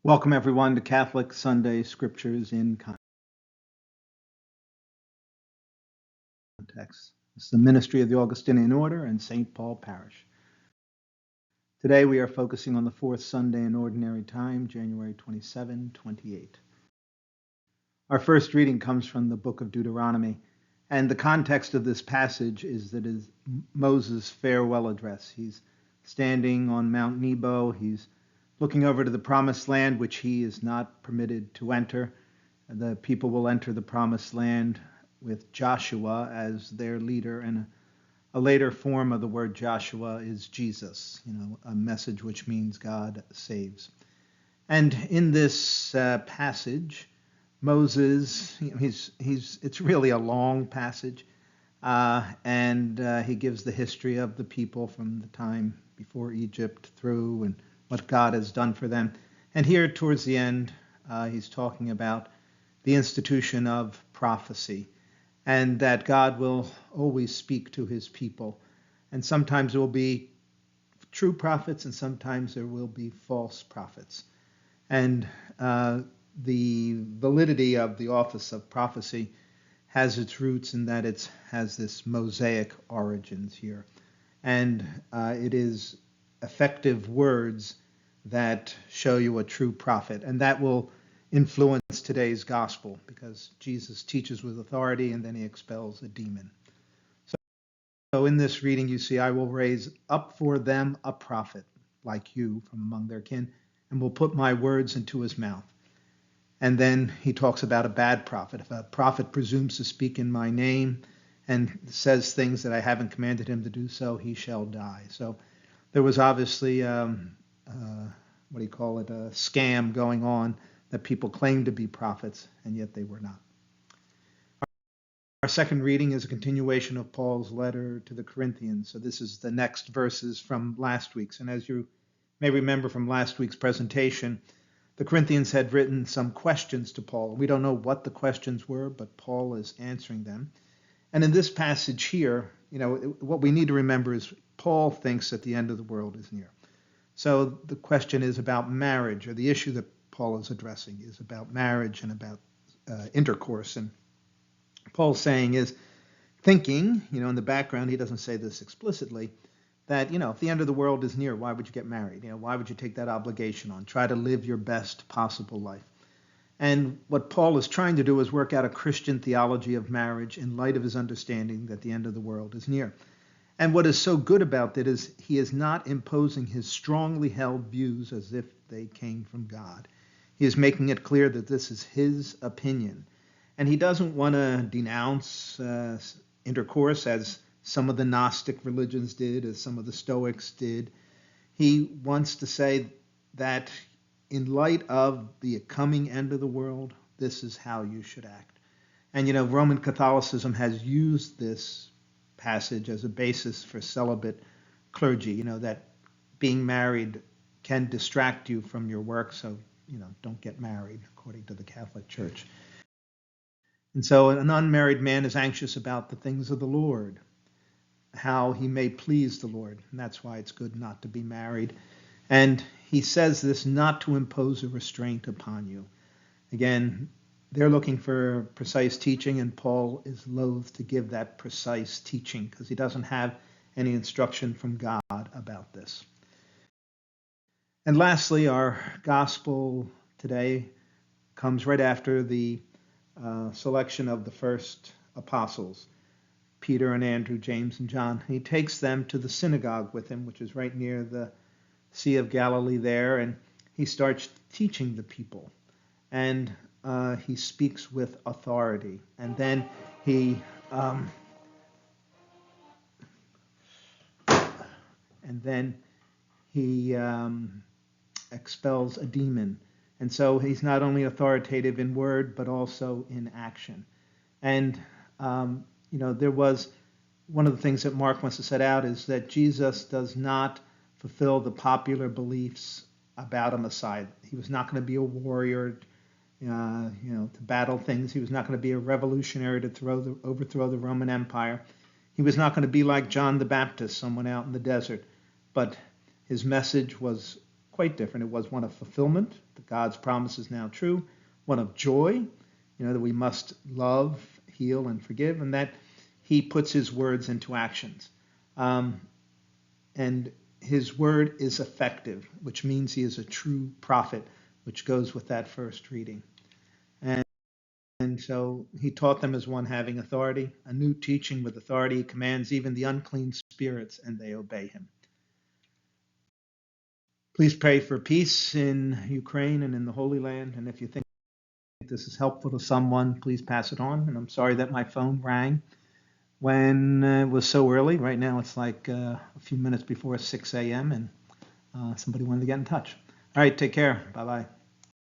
Welcome, everyone, to Catholic Sunday Scriptures in Context. It's the ministry of the Augustinian Order and St. Paul Parish. Today we are focusing on the fourth Sunday in Ordinary Time, January 27, 28. Our first reading comes from the book of Deuteronomy, and the context of this passage is that it is Moses' farewell address. He's standing on Mount Nebo. He's looking over to the promised land, which he is not permitted to enter. The people will enter the promised land with Joshua as their leader, and a later form of the word Joshua is Jesus, a message which means God saves. And in this passage, Moses, it's really a long passage, and he gives the history of the people from the time before Egypt through and what God has done for them. And here towards the end, he's talking about the institution of prophecy, and that God will always speak to his people. And sometimes there will be true prophets, and sometimes there will be false prophets. And the validity of the office of prophecy has its roots in that it has this Mosaic origins here. And it is effective words that show you a true prophet. And that will influence today's gospel, because Jesus teaches with authority and then he expels a demon. So in this reading, you see, I will raise up for them a prophet like you from among their kin, and will put my words into his mouth. And then he talks about a bad prophet. If a prophet presumes to speak in my name and says things that I haven't commanded him to do so, he shall die. So there was obviously, a scam going on, that people claimed to be prophets, and yet they were not. Our second reading is a continuation of Paul's letter to the Corinthians. So this is the next verses from last week's. And as you may remember from last week's presentation, the Corinthians had written some questions to Paul. We don't know what the questions were, but Paul is answering them. And in this passage here, what we need to remember is Paul thinks that the end of the world is near. So the question is about marriage, or the issue that Paul is addressing is about marriage and about intercourse. And Paul's saying is thinking, in the background, he doesn't say this explicitly, that, if the end of the world is near, why would you get married? Why would you take that obligation on? Try to live your best possible life. And what Paul is trying to do is work out a Christian theology of marriage in light of his understanding that the end of the world is near. And what is so good about that is he is not imposing his strongly held views as if they came from God. He is making it clear that this is his opinion. And he doesn't want to denounce intercourse as some of the Gnostic religions did, as some of the Stoics did. He wants to say that in light of the coming end of the world, this is how you should act. And, Roman Catholicism has used this passage as a basis for celibate clergy, that being married can distract you from your work, so, don't get married, according to the Catholic Church. And so an unmarried man is anxious about the things of the Lord, how he may please the Lord. And that's why it's good not to be married. And he says this not to impose a restraint upon you. Again, they're looking for precise teaching, and Paul is loath to give that precise teaching because he doesn't have any instruction from God about this. And lastly, our gospel today comes right after the selection of the first apostles, Peter and Andrew, James and John. He takes them to the synagogue with him, which is right near the Sea of Galilee there, and he starts teaching the people. And he speaks with authority. And then he expels a demon. And so he's not only authoritative in word, but also in action. And, there was one of the things that Mark wants to set out is that Jesus does not fulfill the popular beliefs about a Messiah. He was not going to be a warrior, to battle things. He was not going to be a revolutionary to overthrow the Roman Empire. He was not going to be like John the Baptist, someone out in the desert. But his message was quite different. It was one of fulfillment, that God's promise is now true, one of joy, that we must love, heal, and forgive, and that he puts his words into actions. And his word is effective, which means he is a true prophet, which goes with that first reading. And so he taught them as one having authority, a new teaching with authority. He commands even the unclean spirits, and they obey him. Please pray for peace in Ukraine and in the Holy Land. And if you think this is helpful to someone, please pass it on. And I'm sorry that my phone rang when it was so early. Right now it's like a few minutes before 6 a.m. and somebody wanted to get in touch. All right, take care. Bye-bye.